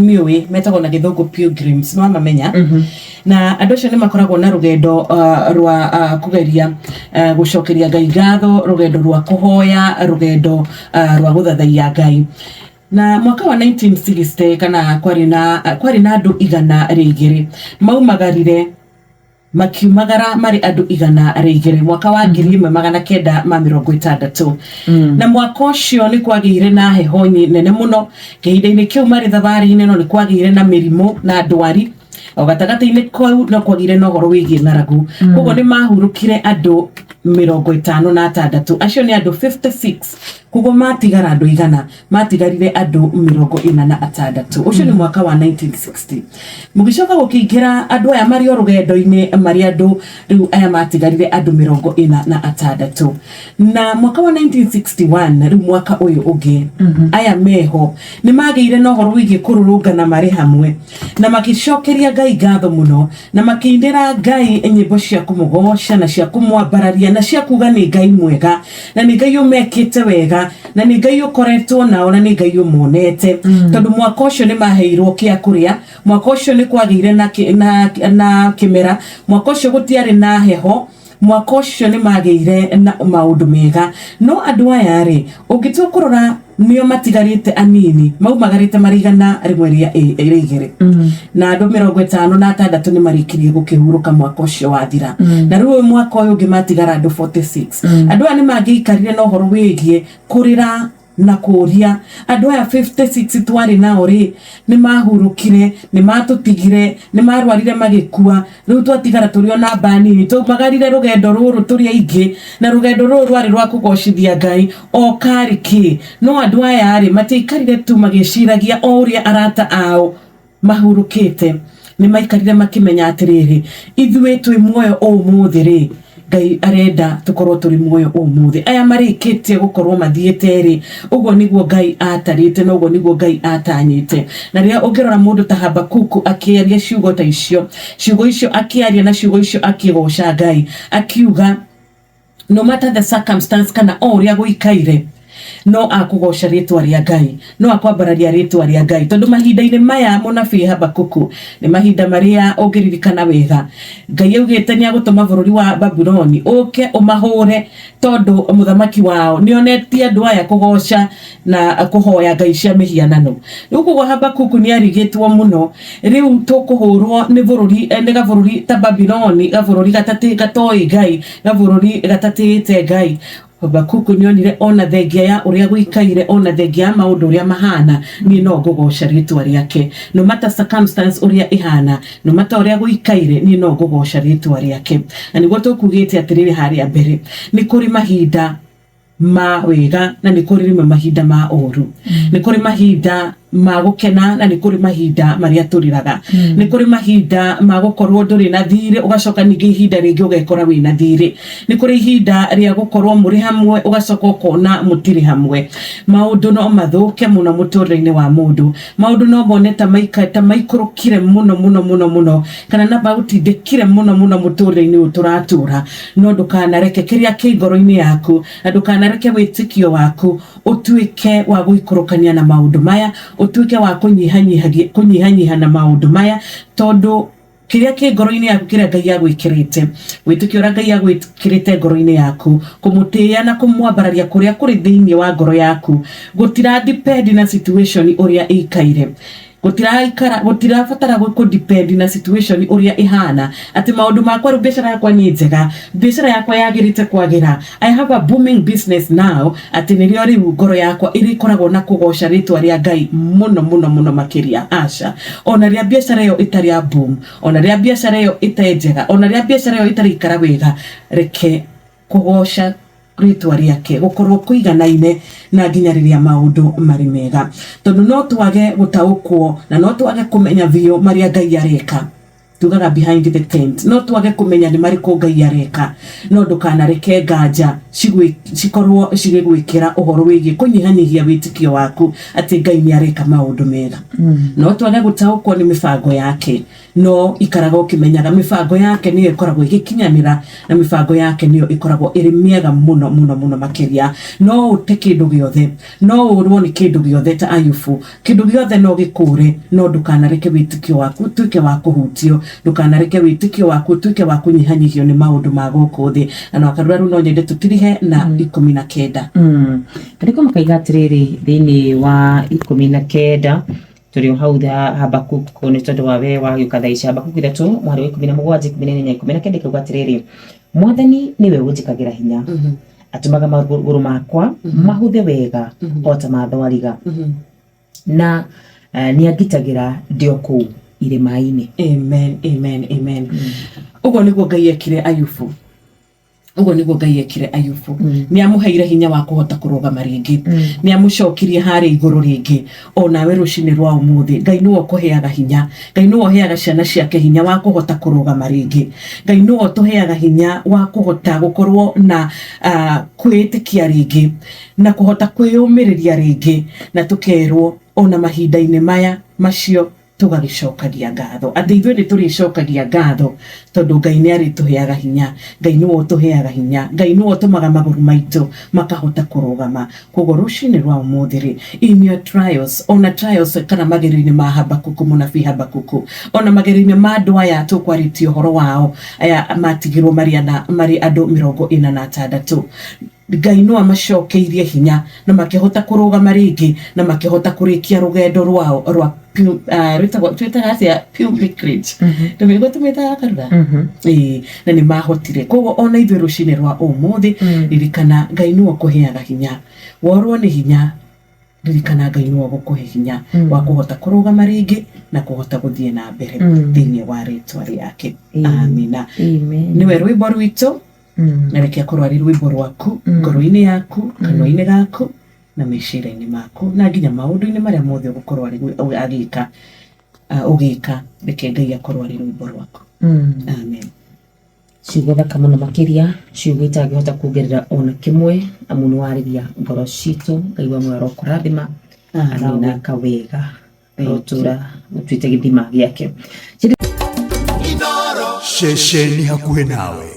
miwe metagwo na githungu pilgrims no mamenya na andu acio ni makoragwo na rugendo rwa kugeria gucokeria Ngai ngatho, rugendo rwa kuhoya, rugendo rwa guthathaia Ngai. Na mwaka wa 1960 kana kwari na andu 100 maumagarire makiumagara mari andu 100 mwaka wa 1960 na mwaka ucio ni kwagire na heho nene muno kihinda-ini kiu mari thabari-ini no ni kwagire na mirimo na ndwari o gatagati-ini kwau no kwagire na horo wigie ng'aragu koguo ni mahurukire andu 56 acio ni andu 56 koguo matigara andu 100 matigarire andu 46 ucio ni mwaka wa 1960 mugicoka gukingira andu aya mari rugendo-ini mari andu riu aya matigarire andu 46 na mwaka wa 1961 riu mwaka uyu ungi aya meho ni magire no horo wigie kururungana mari hamwe na magicokeria Ngai ngatho muno na makindira Ngai nyimbo cia kumugoca na cia kumwambararia na cia kuga ni Ngai mwega na ni Ngai umekite wega na ni Ngai ukoretwo nao na ni Ngai umonete tondu mwaka ucio ni maheirwo kia kuria, mwaka ucio ni kwagire na kimera, mwaka ucio gutiari na heho, mwaka ucio ni magire na maundu mega no andu aya ri ungitua kurora nio matigarite anini maumagarite marigana rimwe ria igiri na andu 56 ni marikirie gukihuruka mwaka ucio wathira na riu mwaka uyu ungi matigara andu 46 andu aya ni magiikarire no horo wigie kurira na kuria andu aya 56 twari nao ri ni mahurukire ni matutigire ni marwarire magikua riu twatigara turi ona bani tu magarire rugendo ruru turi aingi na rugendo ruru rwari rwa kugocithia Ngai o kariki no andu aya ri matiikarire tu magiciragia o uria arata ao mahurukite ni maikarire makimenya atiriri ithuĩ twi muoyo umuthi ri Ngai arenda tukorwo turi muoyo umuthi aya marikitie gukorwo mathiete ri uguo niguo Ngai atarite na uguo niguo Ngai atanyite na ria ungirora mundu ta Habakuku akiaria ciugo ta icio akiaria na ciugo icio akigoca Ngai akiuga no matter the circumstance kana o uria guikaire no akugoca ritwa ria Ngai no akwambararia ritwa ria Ngai tondu mahinda-ini maya munabii Habakuku ni mahinda maria ungiririkana wega Ngai augite ni agutuma bururi wa Babuloni uke umahure tondu muthamaki wao ni onetie andu aya kugoca na kuhoya ngai cia mihianano riu kugo Habakuku ni arigitwo muno riu tukuhurwo ni bururi ni gabururi ta Babuloni gabururi gatoi Ngai gabururi gatatite Ngai Habakuku ni onire ona thengia ya uria guikaire ona thengia ya maundu uria mahana ni no gugoca ritwa riake no matter circumstance uria ihana no matter uria guikaire ni no gugoca ritwa riake na niguo tukugite atiriri haria mbere ni kuri mahinda ma wega na ni kuri mahinda ma uru ni kuri mahinda ma gukena na ni kuri mahinda maria turiraga ni kuri mahinda ma gukorwo nduri na thire ugacoka ningi ihinda ringi ugekora wina thire ni kuri ihinda ria gukorwo muri hamwe ugacoka ukona mutiri hamwe maundu no mathuke muno muturire-ini wa mundu maundu no mone ta maikurukire muno kana na bautindikire muno muturire-ini uturatura no ndukanareke kiria ki ngoro-ini yaku na ndukanareke witikio waku utuike wa guikurukania na maundu maya utuike wa kunyihanyiha na maundu maya tondu kiria ki ngoro-ini yaku kiria Ngai agwikirite witikio ria Ngai agwikirite ngoro-ini yaku kumutia na kumwambararia kuria kuri thiini wa ngoro yaku gutira depend na situation uria ikaire gutirabatara depend na situation uria ihana ati maundu makwa ru biashara yakwa ni njega biashara yakwa yagirite kwagira I have a booming business now ati nirio riu ngoro yakwa irikoragwo na kugoca ritwa ria Ngai muno makiria aca ona ria biashara yo itari ya boom ona ria biashara yo itenjega ona ria biashara yo itari ikara wega reke kugoca ritwa riake gukorwo kuiganaine na nginyariria maundu mari mega tondu no twage gutaukwo na no twage kumenya vio maria Ngai areka tugaga behind the tent no twage kumenya ni mariko Ngai areka no ndukanareke nganja cikorwo cigigwikira uhoro wigi kunyihanyihia witikio waku ati Ngai ni areka maundu mega no twage gutaukwo ni mifango yake no ikaraga ukimenyaga mifango yake niyo ikoragwo igikinyanira na mifango yake niyo ikoragwo iri miega muno makiria no uteke kindu giothe no urwo ni kindu giothe ta Ayubu kindu giothe no gikure no ndukanareke witikio waku tuike wa kuhutio ndukanareke witikio waku tuike wa kunyihanyihio ni maundu ma guku thi na akarura runo nyende tutirihe na 19 ariko makaiga atiriri thiini wa 19 turi hau Habakuku ni tondu wa we wa gukathaisha Habakuku 3 mwari wa 17 19 kuga atiriri Mwathani niwe unjikagira hinya atumaga maguru makwa mahuthe wega ota mathwariga na ni agitagira ndio ku irima-ini. Amen. Ugo niguo Ngai ekire Ayubu. Ni amuheire hinya wa kuhota kurugama ringi. Ni amucokirie hari iguru ringi. Ona we rucini rwa umuthi Ngai nuo kuheaga hinya. Ngai nuo heaga ciana ciake hinya wa kuhota kurugama ringi. Ngai nuo tuheaga hinya wa kuhota gukorwo na kwitikia ringi na kuhota kwiyumiriria ringi na tukerwo ona mahinda-ini maya macio tugagicokagia ngatho ati ithuĩ nĩ tũrĩcokagia ngatho tondu Ngai nĩ arĩtũheaga hinya. Ngai nĩwe ũtũheaga hinya. Ngai nĩwe ũtũmaga magũrũ maitũ makahota kũrũgama. Koguo rũcinĩ rwa ũmũthĩ in your trials ona trials kana magerio-inĩ ma Habakuku mũnabii Habakuku ona magerio-inĩ ma andũ aya tũkwarĩtie ũhoro wao aya matigirwo marĩ andũ 46 Ngai no amacokeirie hinya na makihota kurugama ringi na makihota kurikia rugendo rwao rwa twitaga pilgrimage ndio tumetaga karuga na ni mahotire koguo ona ithuĩ rũcinĩ rwa ũmũthĩ ririkana Ngai no kuheaga hinya worwo ni hinya ririkana Ngai no gukuhe hinya wa kuhota kurugama ringi na kuhota guthie na mbere thĩinĩ wa rĩtwa rĩake amina niwe rwĩmbo rwitũ na reke akorwo ari rwĩmbo rwaku ngoro-inĩ yaku kanua-inĩ gaku na meciria-inĩ maku na nginya maũndũ-inĩ marĩa mothe ũgũkorwo ũgĩka reke Ngai akorwo ari rwĩmbo rwaku amen. Ciugo thaka mũno makĩria ciugo itangĩhota kuongerera ona kĩmwe amu nĩwarĩria ngoro citũ Ngai wa muoyo arokũrathima na kawega ũtũra ũtuĩte gĩthima gĩake. Shesheni hakuhĩ nawe.